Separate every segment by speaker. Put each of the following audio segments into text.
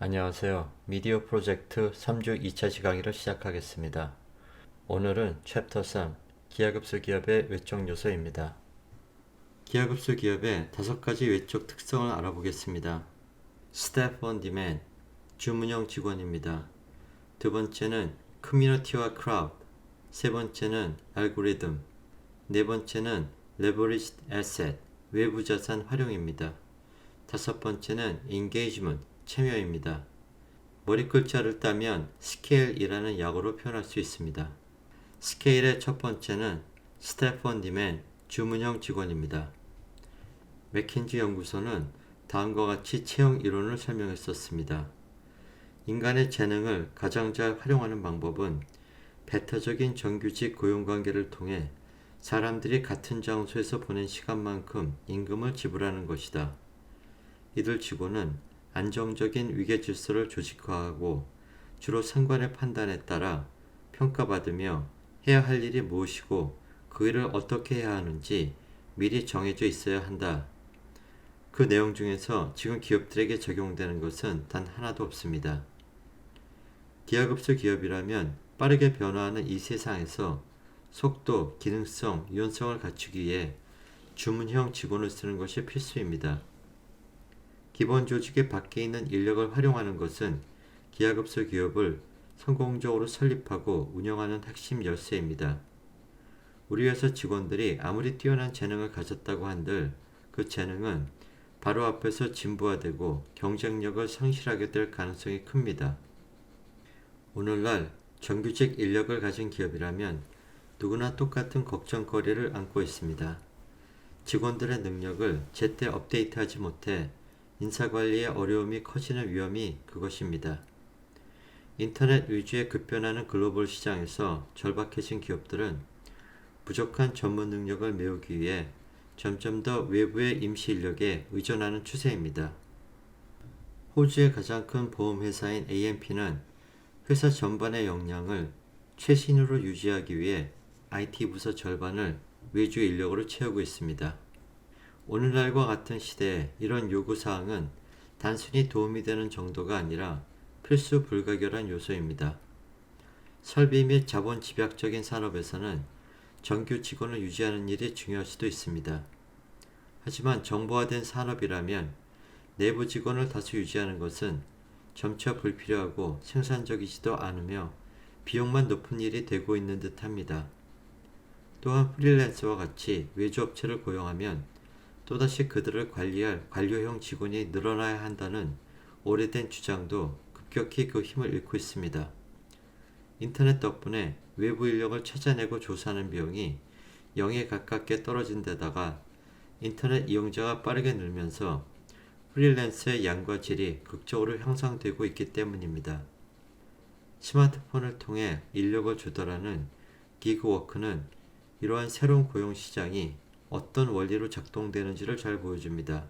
Speaker 1: 안녕하세요. 미디어 프로젝트 3주 2차 강의를 시작하겠습니다. 오늘은 챕터 3, 기하급수 기업의 외적 요소입니다. 기하급수 기업의 5가지 외적 특성을 알아보겠습니다. Staff on Demand, 주문형 직원입니다. 두 번째는 Community와 Crowd, 세 번째는 알고리즘, 네 번째는 Leveraged Asset, 외부 자산 활용입니다. 다섯 번째는 Engagement, 참여입니다. 머리글자를 따면 스케일이라는 약어로 표현할 수 있습니다. 스케일의 첫 번째는 Staff on Demand, 주문형 직원입니다. 맥킨지 연구소는 다음과 같이 채용 이론을 설명했었습니다. 인간의 재능을 가장 잘 활용하는 방법은 배타적인 정규직 고용관계를 통해 사람들이 같은 장소에서 보낸 시간만큼 임금을 지불하는 것이다. 이들 치고는 안정적인 위계질서를 조직화하고 주로 상관의 판단에 따라 평가받으며 해야 할 일이 무엇이고 그 일을 어떻게 해야 하는지 미리 정해져 있어야 한다. 그 내용 중에서 지금 기업들에게 적용되는 것은 단 하나도 없습니다. 기하급수 기업이라면 빠르게 변화하는 이 세상에서 속도, 기능성, 유연성을 갖추기 위해 주문형 직원을 쓰는 것이 필수입니다. 기본 조직의 밖에 있는 인력을 활용하는 것은 기하급수 기업을 성공적으로 설립하고 운영하는 핵심 열쇠입니다. 우리 회사 직원들이 아무리 뛰어난 재능을 가졌다고 한들 그 재능은 바로 앞에서 진부화되고 경쟁력을 상실하게 될 가능성이 큽니다. 오늘날 정규직 인력을 가진 기업이라면 누구나 똑같은 걱정거리를 안고 있습니다. 직원들의 능력을 제때 업데이트하지 못해 인사관리의 어려움이 커지는 위험이 그것입니다. 인터넷 위주의 급변하는 글로벌 시장에서 절박해진 기업들은 부족한 전문 능력을 메우기 위해 점점 더 외부의 임시 인력에 의존하는 추세입니다. 호주의 가장 큰 보험회사인 AMP는 회사 전반의 역량을 최신으로 유지하기 위해 IT 부서 절반을 외주 인력으로 채우고 있습니다. 오늘날과 같은 시대에 이런 요구사항은 단순히 도움이 되는 정도가 아니라 필수 불가결한 요소입니다. 설비 및 자본 집약적인 산업에서는 정규 직원을 유지하는 일이 중요할 수도 있습니다. 하지만 정보화된 산업이라면 내부 직원을 다수 유지하는 것은 점차 불필요하고 생산적이지도 않으며 비용만 높은 일이 되고 있는 듯합니다. 또한 프리랜서와 같이 외주업체를 고용하면 또다시 그들을 관리할 관료형 직원이 늘어나야 한다는 오래된 주장도 급격히 그 힘을 잃고 있습니다. 인터넷 덕분에 외부 인력을 찾아내고 조사하는 비용이 0에 가깝게 떨어진 데다가 인터넷 이용자가 빠르게 늘면서 프리랜서의 양과 질이 극적으로 향상되고 있기 때문입니다. 스마트폰을 통해 인력을 조달하는 기그워크는 이러한 새로운 고용 시장이 어떤 원리로 작동되는지를 잘 보여줍니다.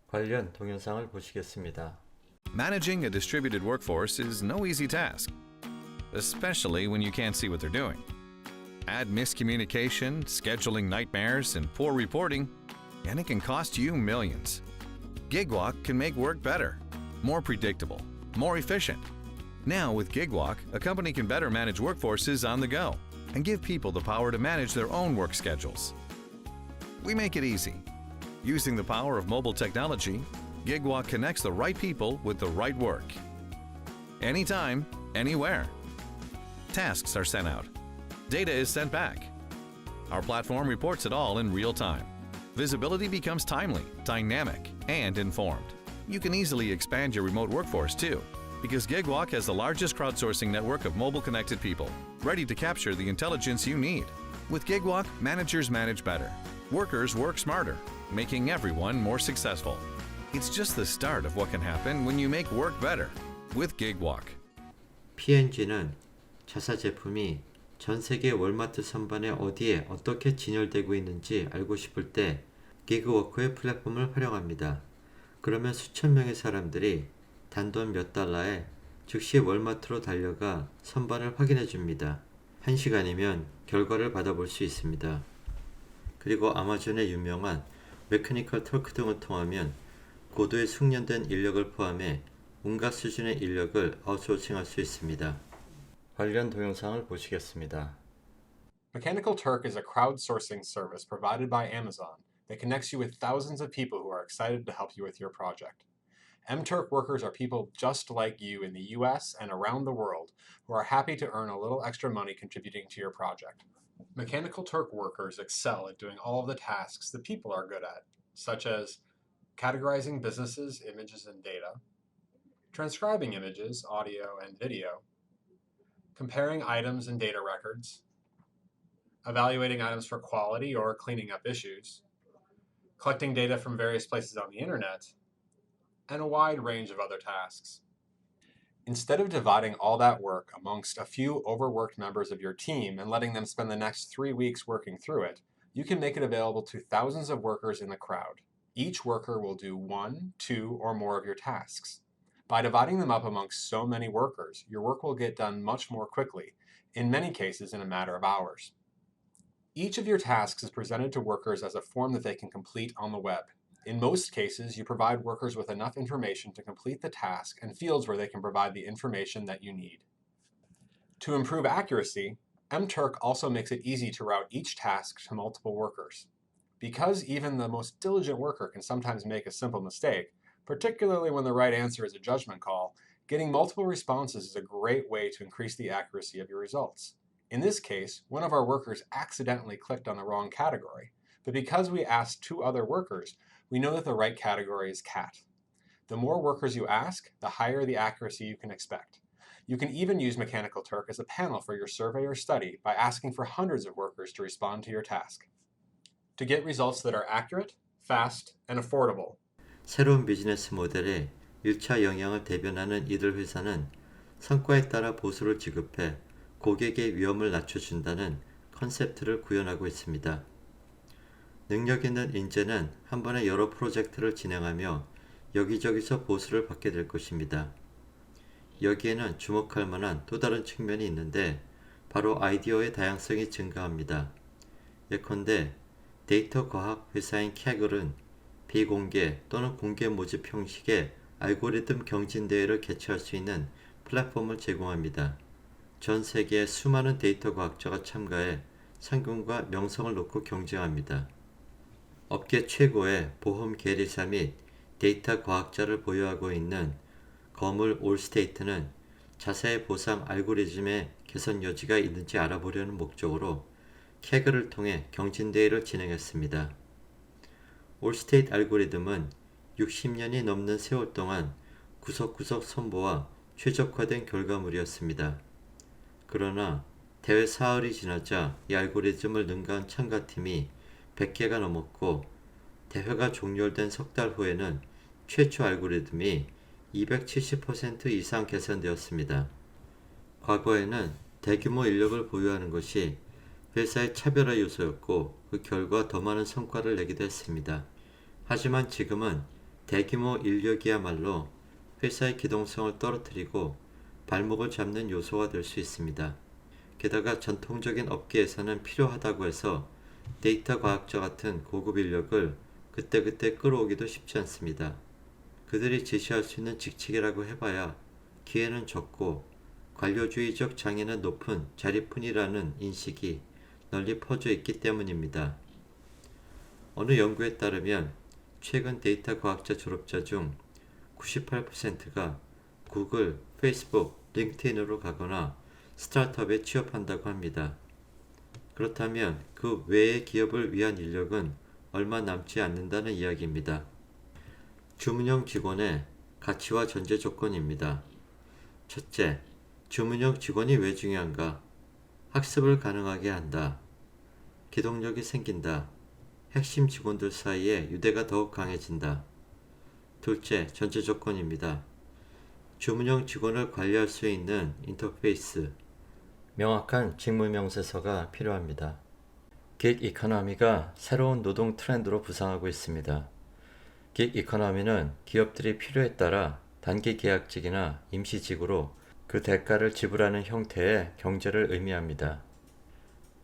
Speaker 1: 관련 동영상을 보시겠습니다.
Speaker 2: Managing a distributed workforce is no easy task, especially when you can't see what they're doing. Add miscommunication, scheduling nightmares, and poor reporting, and it can cost you millions. Gigwalk can make work better, more predictable, more efficient. Now with Gigwalk, a company can better manage workforces on the go and give people the power to manage their own work schedules. We make it easy. Using the power of mobile technology, Gigwalk connects the right people with the right work. Anytime, anywhere. Tasks are sent out. Data is sent back. Our platform reports it all in real time. Visibility becomes timely, dynamic, and informed. You can easily expand your remote workforce too, because Gigwalk has the largest crowdsourcing network of mobile connected people, ready to capture the intelligence you need. With Gigwalk, managers manage better. Workers work smarter, making everyone more successful. It's just the start of what can happen when you make work better with Gigwalk.
Speaker 1: P&G는 자사 제품이 전 세계 월마트 선반에 어디에 어떻게 진열되고 있는지 알고 싶을 때 기그워크의 플랫폼을 활용합니다. 그러면 수천 명의 사람들이 단돈 몇 달러에 즉시 월마트로 달려가 선반을 확인해 줍니다. 1시간이면 결과를 받아볼 수 있습니다. 그리고 아마존의 유명한 메커니컬 터크 등을 통하면 고도의 숙련된 인력을 포함해 온갖 수준의 인력을 아웃소싱할 수 있습니다. 관련 동영상을 보시겠습니다.
Speaker 3: Mechanical Turk is a crowdsourcing service provided by Amazon that connects you with thousands of people who are excited to help you with your project. MTurk workers are people just like you in the US and around the world who are happy to earn a little extra money contributing to your project. Mechanical Turk workers excel at doing all of the tasks that people are good at, such as categorizing businesses, images, and data, transcribing images, audio, and video, comparing items and data records, evaluating items for quality or cleaning up issues, collecting data from various places on the internet, and a wide range of other tasks. Instead of dividing all that work amongst a few overworked members of your team and letting them spend the next 3 weeks working through it, you can make it available to thousands of workers in the crowd. Each worker will do 1, 2, or more of your tasks. By dividing them up amongst so many workers, your work will get done much more quickly, in many cases in a matter of hours. Each of your tasks is presented to workers as a form that they can complete on the web. In most cases, you provide workers with enough information to complete the task and fields where they can provide the information that you need. To improve accuracy, MTurk also makes it easy to route each task to multiple workers. Because even the most diligent worker can sometimes make a simple mistake, particularly when the right answer is a judgment call, getting multiple responses is a great way to increase the accuracy of your results. In this case, one of our workers accidentally clicked on the wrong category, but because we asked 2 other workers, we know that the right category is cat. The more workers you ask, the higher the accuracy you can expect. You can even use Mechanical Turk as a panel for your survey or study by asking for hundreds of workers to respond to your task. To get results that are accurate, fast, and affordable,
Speaker 1: 새로운 비즈니스 모델에 1차 영향을 대변하는 이들 회사는 성과에 따라 보수를 지급해 고객의 위험을 낮춰준다는 컨셉트를 구현하고 있습니다. 능력 있는 인재는 한 번에 여러 프로젝트를 진행하며 여기저기서 보수를 받게 될 것입니다. 여기에는 주목할 만한 또 다른 측면이 있는데 바로 아이디어의 다양성이 증가합니다. 예컨대 데이터 과학 회사인 캐글은 비공개 또는 공개 모집 형식의 알고리즘 경진대회를 개최할 수 있는 플랫폼을 제공합니다. 전 세계의 수많은 데이터 과학자가 참가해 상금과 명성을 놓고 경쟁합니다. 업계 최고의 보험 계리사 및 데이터 과학자를 보유하고 있는 거물 올스테이트는 자사의 보상 알고리즘의 개선 여지가 있는지 알아보려는 목적으로 캐글을 통해 경진대회를 진행했습니다. 올스테이트 알고리즘은 60년이 넘는 세월 동안 구석구석 손보아 최적화된 결과물이었습니다. 그러나 대회 사흘이 지나자 이 알고리즘을 능가한 참가팀이 100개가 넘었고 대회가 종료된 석 달 후에는 최초 알고리즘이 270% 이상 개선되었습니다. 과거에는 대규모 인력을 보유하는 것이 회사의 차별화 요소였고 그 결과 더 많은 성과를 내기도 했습니다. 하지만 지금은 대규모 인력이야말로 회사의 기동성을 떨어뜨리고 발목을 잡는 요소가 될 수 있습니다. 게다가 전통적인 업계에서는 필요하다고 해서 데이터 과학자 같은 고급 인력을 그때그때 끌어오기도 쉽지 않습니다. 그들이 제시할 수 있는 직책이라고 해봐야 기회는 적고 관료주의적 장애는 높은 자리뿐이라는 인식이 널리 퍼져 있기 때문입니다. 어느 연구에 따르면 최근 데이터 과학자 졸업자 중 98%가 구글, 페이스북, 링크드인으로 가거나 스타트업에 취업한다고 합니다. 그렇다면 그 외의 기업을 위한 인력은 얼마 남지 않는다는 이야기입니다. 주문형 직원의 가치와 전제 조건입니다. 첫째, 주문형 직원이 왜 중요한가? 학습을 가능하게 한다. 기동력이 생긴다. 핵심 직원들 사이에 유대가 더욱 강해진다. 둘째, 전제 조건입니다. 주문형 직원을 관리할 수 있는 인터페이스, 명확한 직무 명세서가 필요합니다. 긱 이코노미가 새로운 노동 트렌드로 부상하고 있습니다. 긱 이코노미는 기업들이 필요에 따라 단기 계약직이나 임시직으로 그 대가를 지불하는 형태의 경제를 의미합니다.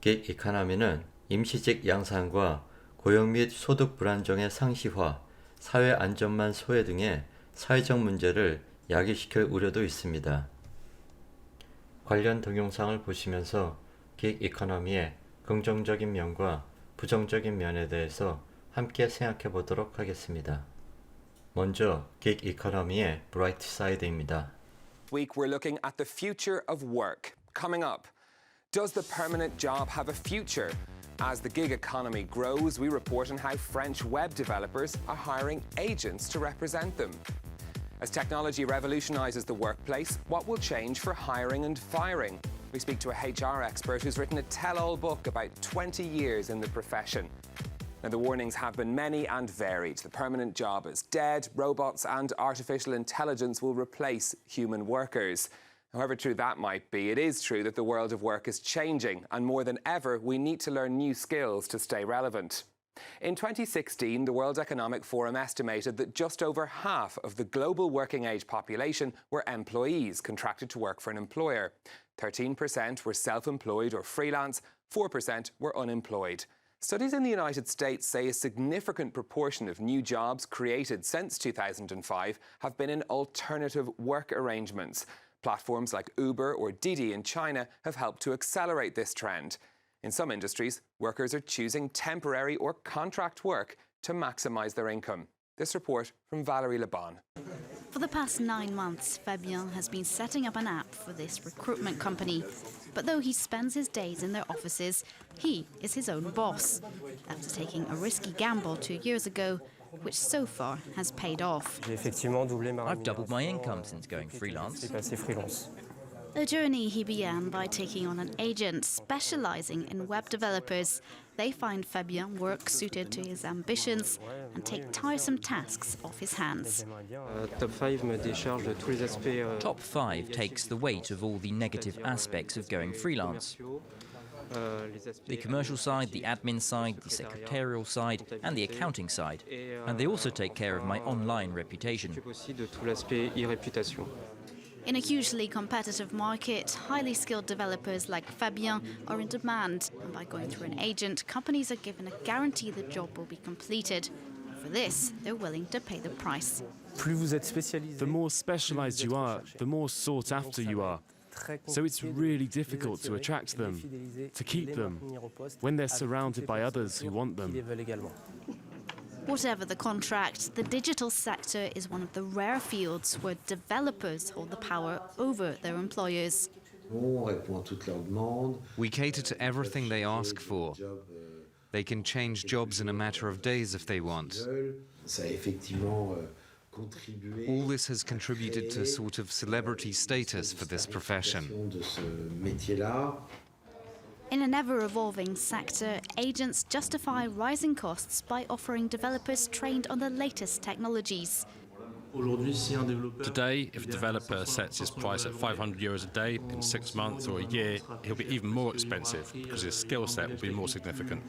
Speaker 1: 긱 이코노미는 임시직 양산과 고용 및 소득 불안정의 상시화, 사회 안전망 소외 등의 사회적 문제를 야기시킬 우려도 있습니다. 관련 동영상을 보시면서 긱 이코노미의 긍정적인 면과 부정적인 면에 대해서 함께 생각해 보도록 하겠습니다. 먼저 긱 이코노미의 브라이트 사이드입니다.
Speaker 4: Week we're looking at the future of work. Coming up, does the permanent job have a future? As the gig economy grows, we report on how French web developers are hiring agents to represent them. As technology revolutionises the workplace, what will change for hiring and firing? We speak to a HR expert who's written a tell-all book about 20 years in the profession. Now, the warnings have been many and varied. The permanent job is dead. Robots and artificial intelligence will replace human workers. However true that might be, it is true that the world of work is changing, and more than ever, we need to learn new skills to stay relevant. In 2016, the World Economic Forum estimated that just over half of the global working age population were employees contracted to work for an employer. 13% were self-employed or freelance, 4% were unemployed. Studies in the United States say a significant proportion of new jobs created since 2005 have been in alternative work arrangements. Platforms like Uber or Didi in China have helped to accelerate this trend. In some industries, workers are choosing temporary or contract work to maximise their income. This report from Valerie Lebon.
Speaker 5: For the past 9 months, Fabien has been setting up an app for this recruitment company. But though he spends his days in their offices, he is his own boss. After taking a risky gamble 2 years ago, which so far has paid off.
Speaker 6: I've doubled my income since going freelance.
Speaker 5: A journey he began by taking on an agent specializing in web developers. They find Fabien work suited to his ambitions and take tiresome tasks off his hands.
Speaker 6: Top 5 takes the weight of all the negative aspects of going freelance. The commercial side, the admin side, the secretarial side, and the accounting side. And they also take care of my online reputation.
Speaker 5: In a hugely competitive market, highly skilled developers like Fabien are in demand. And by going through an agent, companies are given a guarantee the job will be completed. For this, they're willing to pay the price.
Speaker 7: The more specialized you are, the more sought after you are. So it's really difficult to attract them, to keep them, when they're surrounded by others who want them.
Speaker 5: Whatever the contract, the digital sector is one of the rare fields where developers hold the power over their employers.
Speaker 8: We cater to everything they ask for. They can change jobs in a matter of days if they want. All this has contributed to a sort of celebrity status for this profession.
Speaker 5: In an ever-evolving sector, agents justify rising costs by offering developers trained on the latest technologies.
Speaker 7: Today, if a developer sets his price at €500 a day, in 6 months or a year, he'll be even more expensive because his skill set will be more significant.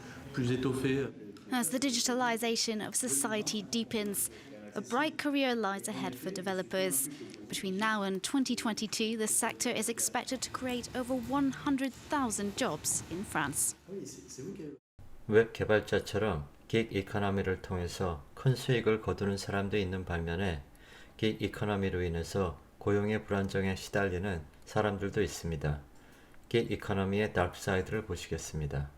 Speaker 5: As the digitalization of society deepens, a bright career lies ahead for developers. Between now and 2022, the sector is expected to create over 100,000 jobs in France.
Speaker 1: 웹 개발자처럼 긱 이코노미를 통해서 큰 수익을 거두는 사람도 있는 반면에 긱 이코노미로 인해서 고용의 불안정에 시달리는 사람들도 있습니다. 긱 이코노미의 다크 사이드를 보시겠습니다.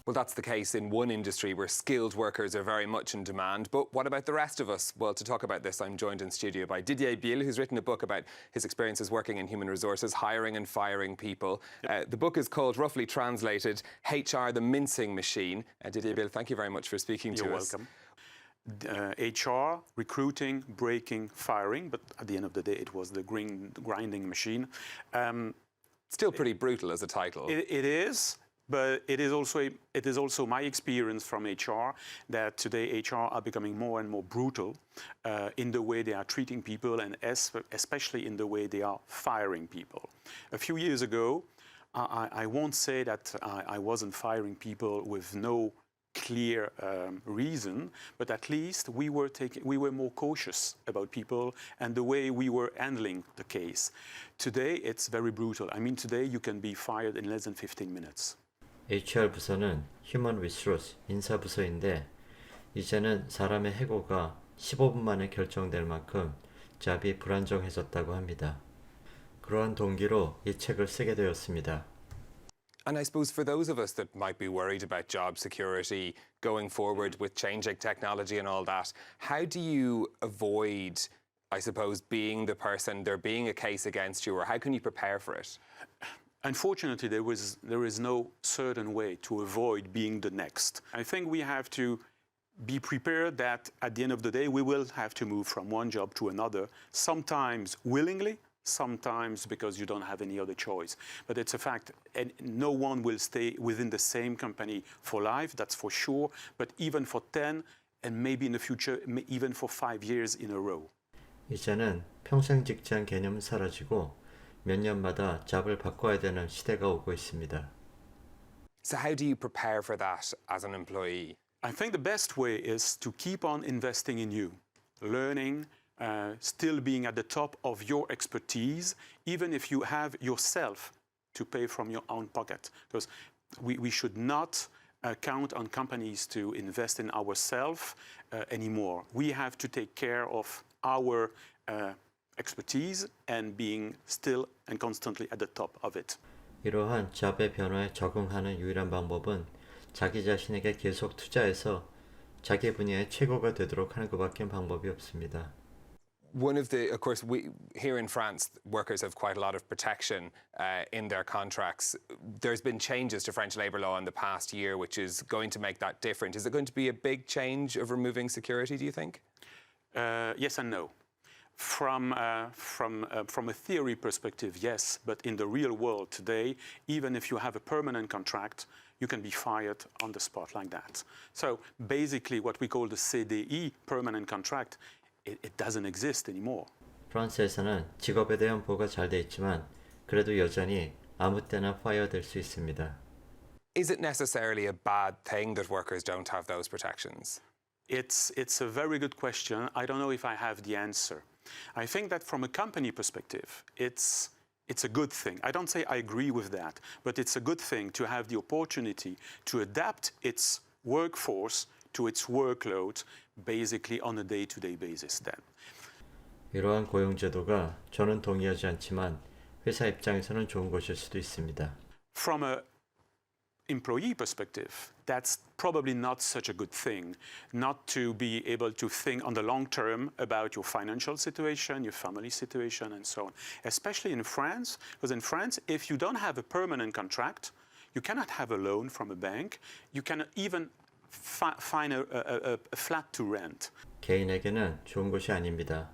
Speaker 4: Well, that's the case in one industry where skilled workers are very much in demand. But what about the rest of us? Well, to talk about this, I'm joined in studio by Didier Biel, who's written a book about his experiences working in human resources, hiring and firing people. The book is called, roughly translated, HR, the Mincing Machine. Didier Biel, thank you very much for speaking to us.
Speaker 9: You're welcome. HR, recruiting, breaking, firing, but at the end of the day, it was the grinding machine.
Speaker 4: Still pretty brutal as a title.
Speaker 9: It is. But it is also my experience from HR that today HR are becoming more and more brutal in the way they are treating people and especially in the way they are firing people. A few years ago, I won't say that I wasn't firing people with no clear reason, but at least we were more cautious about people and the way we were handling the case. Today, it's very brutal. I mean, today you can be fired in less than 15 minutes.
Speaker 1: HR 부서는 Human Resource, 인사부서인데 이제는 사람의 해고가 15분 만에 결정될 만큼 잡이 불안정해졌다고 합니다. 그러한 동기로 이 책을 쓰게 되었습니다.
Speaker 4: And I suppose for those of us that might be worried about job security going forward with changing technology and all that, how do you avoid, I suppose, being the person, there being a case against you, or how can you prepare for it?
Speaker 9: Unfortunately, there is no certain way to avoid being the next. I think we have to be prepared that at the end of the day, we will have to move from one job to another, sometimes willingly, sometimes because you don't have any other choice. But it's a fact, and no one will stay within the same company for life, that's for sure, but even for 10, and maybe in the future, even for 5 years in a row.
Speaker 1: 이제는 평생 직장 개념은 사라지고 몇 년마다 잡을 바꿔야 되는 시대가 오고 있습니다.
Speaker 4: So how do you prepare for that as an employee?
Speaker 9: I think the best way is to keep on investing in you, learning, still being at the top of your expertise, even if you have yourself to pay from your own pocket. Because we should not count on companies to invest in ourselves anymore. We have to take care of our expertise and being still and constantly at the top of it.
Speaker 1: 이러한 잡의 변화에 적응하는 유일한 방법은 자기 자신에게 계속 투자해서 자기 분야의 최고가 되도록 하는 것밖에 방법이 없습니다.
Speaker 4: One of the, of course, we here in France, workers have quite a lot of protection in their contracts. There's been changes to French labour law in the past year, which is going to make that different. Is it going to be a big change of removing security, do you think?
Speaker 9: Yes and no. From a theory perspective, yes, but in the real world today, even if you have a permanent contract, you can be fired on the spot like that. So basically what we call the CDI, permanent contract, it doesn't exist anymore.
Speaker 1: 프랑스에서는 직업에 대한 보호가 잘 돼 있지만 그래도 여전히 아무 때나 파이어 될 수 있습니다.
Speaker 4: Is it necessarily a bad thing that workers don't have those protections?
Speaker 9: It's a very good question. I don't know if I have the answer. I think that from a company perspective, it's a good thing. I don't say I agree with that, but it's a good thing to have the opportunity to adapt its workforce to its workload basically on a day-to-day basis then.
Speaker 1: 이러한 고용제도가 저는 동의하지 않지만 회사 입장에서는 좋은 것일 수도 있습니다.
Speaker 9: From a employee perspective, that's probably not such a good thing, not to be able to think on the long term about your financial situation, your family situation, and so on. Especially in France, because in France, if you don't have a permanent contract, you cannot have a loan from a bank, you cannot even find a flat to rent.
Speaker 1: 개인에게는 좋은 것이 아닙니다.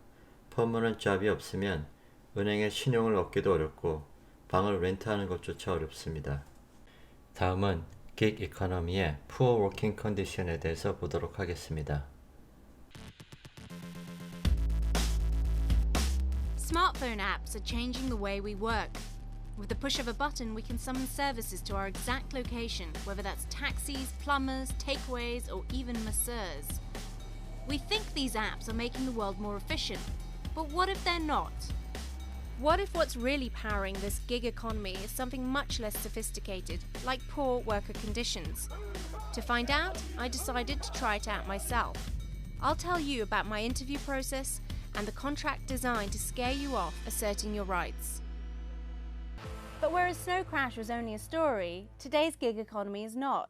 Speaker 1: 퍼머넌트 잡이 없으면 은행에 신용을 얻기도 어렵고 방을 렌트하는 것조차 어렵습니다. 다음은 긱 이코노미의 푸어 워킹 컨디션에 대해서 보도록 하겠습니다.
Speaker 10: Smartphone apps are changing the way we work. With the push of a button, we can summon services to our exact location, whether that's taxis, plumbers, takeaways, or even masseurs. We think these apps are making the world more efficient, but what if they're not?
Speaker 11: What if what's really powering this gig economy is something much less sophisticated, like poor worker conditions? To find out, I decided to try it out myself. I'll tell you about my interview process and the contract designed to scare you off asserting your rights.
Speaker 10: But whereas Snow Crash was only a story, today's gig economy is not.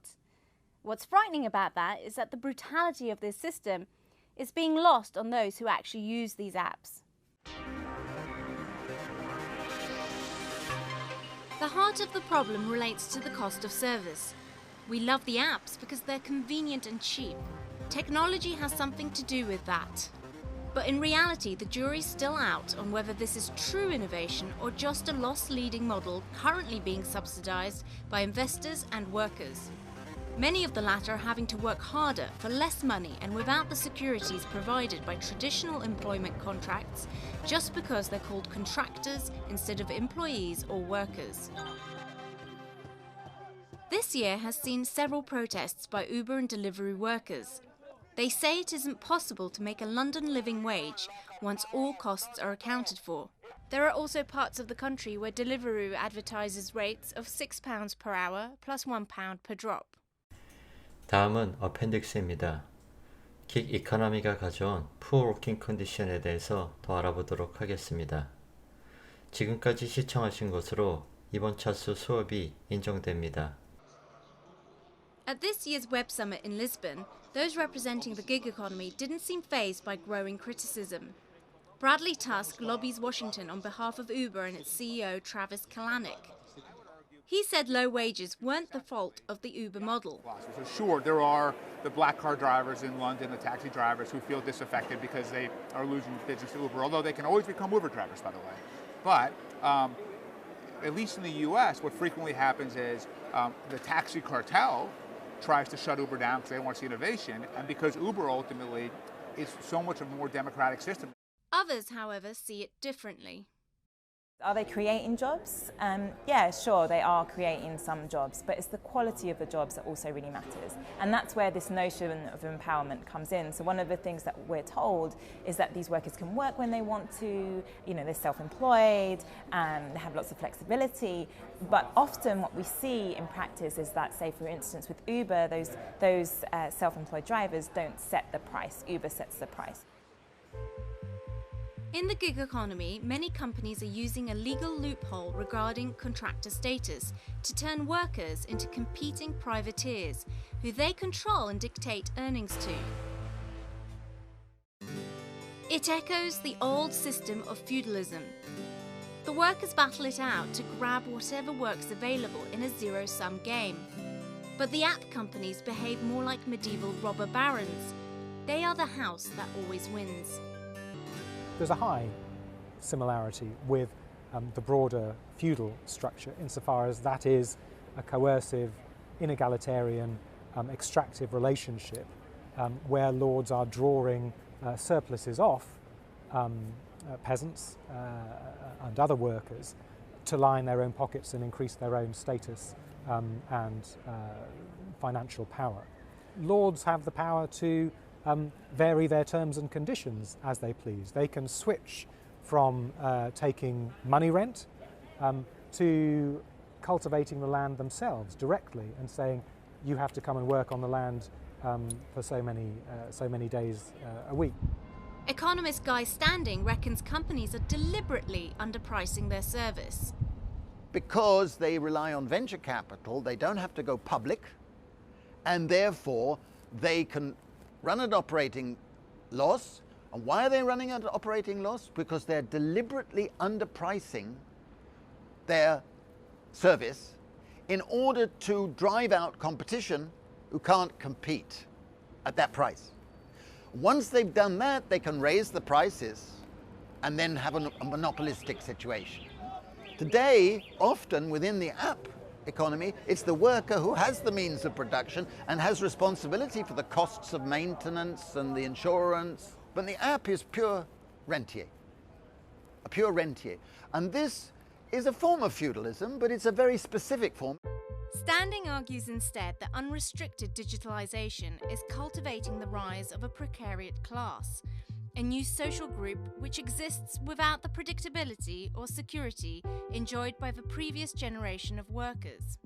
Speaker 10: What's frightening about that is that the brutality of this system is being lost on those who actually use these apps. The heart of the problem relates to the cost of service. We love the apps because they're convenient and cheap. Technology has something to do with that. But in reality, the jury's still out on whether this is true innovation or just a loss-leading model currently being subsidised by investors and workers. Many of the latter are having to work harder for less money and without the securities provided by traditional employment contracts, just because they're called contractors instead of employees or workers. This year has seen several protests by Uber and delivery workers. They say it isn't possible to make a London living wage once all costs are accounted for.
Speaker 11: There are also parts of the country where Deliveroo advertises rates of £6 per hour plus £1 per drop.
Speaker 1: 다음은 어펜딕스입니다. 긱 이코노미가 가져온 푸어 워킹 컨디션에 대해서 더 알아보도록 하겠습니다. 지금까지 시청하신 것으로 이번 차수 수업이 인정됩니다.
Speaker 10: At this year's Web Summit in Lisbon, those representing the gig economy didn't seem fazed by growing criticism. Bradley Tusk lobbies Washington on behalf of Uber and its CEO Travis Kalanick. He said low wages weren't the fault of the Uber model.
Speaker 12: So sure, there are the black car drivers in London, the taxi drivers who feel disaffected because they are losing business to Uber, although they can always become Uber drivers, by the way. But at least in the US, what frequently happens is the taxi cartel tries to shut Uber down because they don't want to see innovation, and because Uber ultimately is so much of a more democratic system.
Speaker 10: Others, however, see it differently.
Speaker 13: Are they creating jobs? Yeah, sure, they are creating some jobs, but it's the quality of the jobs that also really matters. And that's where this notion of empowerment comes in. So one of the things that we're told is that these workers can work when they want to, you know, they're self-employed, they have lots of flexibility. But often what we see in practice is that, say, for instance, with Uber, those self-employed drivers don't set the price. Uber sets the price.
Speaker 10: In the gig economy, many companies are using a legal loophole regarding contractor status to turn workers into competing privateers who they control and dictate earnings to. It echoes the old system of feudalism. The workers battle it out to grab whatever work's available in a zero-sum game. But the app companies behave more like medieval robber barons. They are the house that always wins.
Speaker 14: There's a high similarity with the broader feudal structure insofar as that is a coercive, inegalitarian, extractive relationship where lords are drawing surpluses off peasants and other workers to line their own pockets and increase their own status and financial power. Lords have the power to vary their terms and conditions as they please. They can switch from taking money rent to cultivating the land themselves directly and saying you have to come and work on the land for so many days a week.
Speaker 10: Economist Guy Standing reckons companies are deliberately underpricing their service.
Speaker 15: Because they rely on venture capital, they don't have to go public, and therefore they can run an operating loss. And why are they running an operating loss? Because they're deliberately underpricing their service in order to drive out competition who can't compete at that price. Once they've done that, they can raise the prices and then have a monopolistic situation. Today, often within the app economy, it's the worker who has the means of production and has responsibility for the costs of maintenance and the insurance. But the app is pure rentier, a pure rentier. And this is a form of feudalism, but it's a very specific form.
Speaker 10: Standing argues instead that unrestricted digitalization is cultivating the rise of a precariat class, a new social group which exists without the predictability or security enjoyed by the previous generation of workers.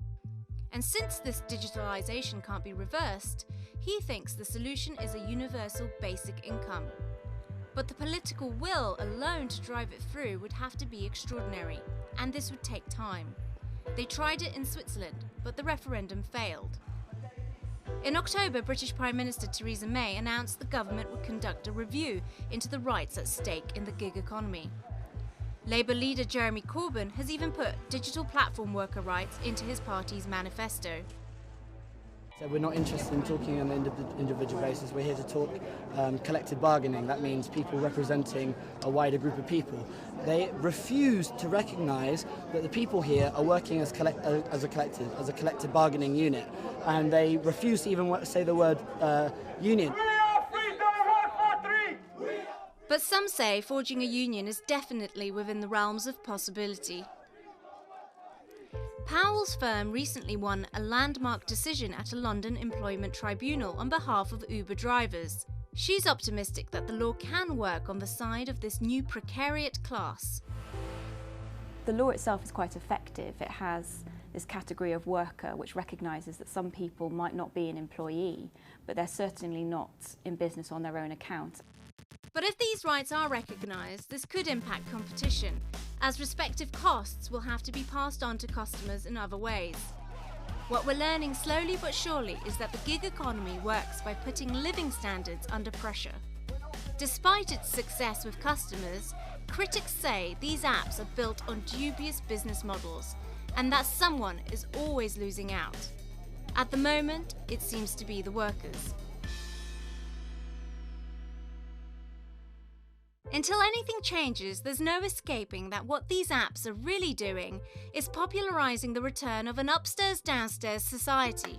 Speaker 10: And since this digitalization can't be reversed, he thinks the solution is a universal basic income. But the political will alone to drive it through would have to be extraordinary, and this would take time. They tried it in Switzerland, but the referendum failed. In October, British Prime Minister Theresa May announced the government would conduct a review into the rights at stake in the gig economy. Labour leader Jeremy Corbyn has even put digital platform worker rights into his party's manifesto.
Speaker 16: So we're not interested in talking on an individual basis, we're here to talk collective bargaining. That means people representing a wider group of people. They refuse to recognise that the people here are working as a collective bargaining unit, and they refuse to even say the word union.
Speaker 10: But some say forging a union is definitely within the realms of possibility. Powell's firm recently won a landmark decision at a London employment tribunal on behalf of Uber drivers. She's optimistic that the law can work on the side of this new precariat class.
Speaker 17: The law itself is quite effective. It has this category of worker which recognises that some people might not be an employee, but they're certainly not in business on their own account.
Speaker 10: But if these rights are recognised, this could impact competition, as respective costs will have to be passed on to customers in other ways. What we're learning slowly but surely is that the gig economy works by putting living standards under pressure. Despite its success with customers, critics say these apps are built on dubious business models and that someone is always losing out. At the moment, it seems to be the workers. Until anything changes, there's no escaping that what these apps are really doing is popularising the return of an upstairs-downstairs society.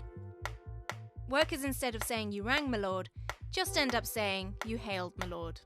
Speaker 10: Workers, instead of saying "you rang, my lord," just end up saying "you hailed, my lord."